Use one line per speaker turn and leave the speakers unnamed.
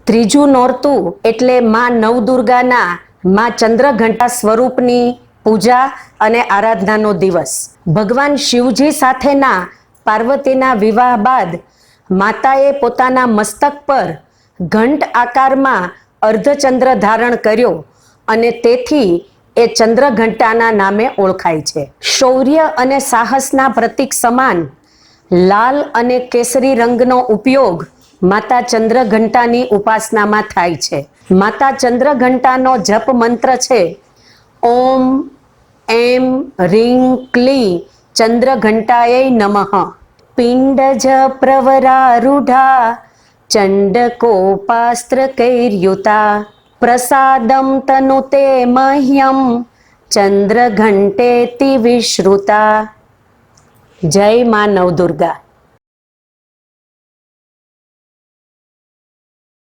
ત્રીજું નોરતું એટલે માં નવદુર્ગાના માં ચંદ્રઘંટા સ્વરૂપની પૂજા અને આરાધનાનો દિવસ. ભગવાન શિવજી સાથેના પાર્વતીના વિવાહ બાદ માતાએ પોતાના મસ્તક પર ઘંટ આકારમાં અર્ધચંદ્ર ધારણ કર્યો અને તેથી એ ચંદ્રઘંટાના નામે ઓળખાય છે. શૌર્ય અને સાહસના પ્રતીક સમાન લાલ અને કેસરી રંગનો ઉપયોગ માતા ચંદ્રઘંટાની ઉપાસનામાં થાય છે. માતા ચંદ્રઘંટાનો જપ મંત્ર છે ઓમ એમ રીં ક્લી ચંદ્રઘંટાય નમઃ. પિંડજ પ્રવરારૂઢા ચંડકોપાસ્ત્ર કૈર્યુતા પ્રસાદમ તનુતે મહ્યમ ચંદ્રઘંટેતિ વિશ્રુતા. જય મા નવદુર્ગા.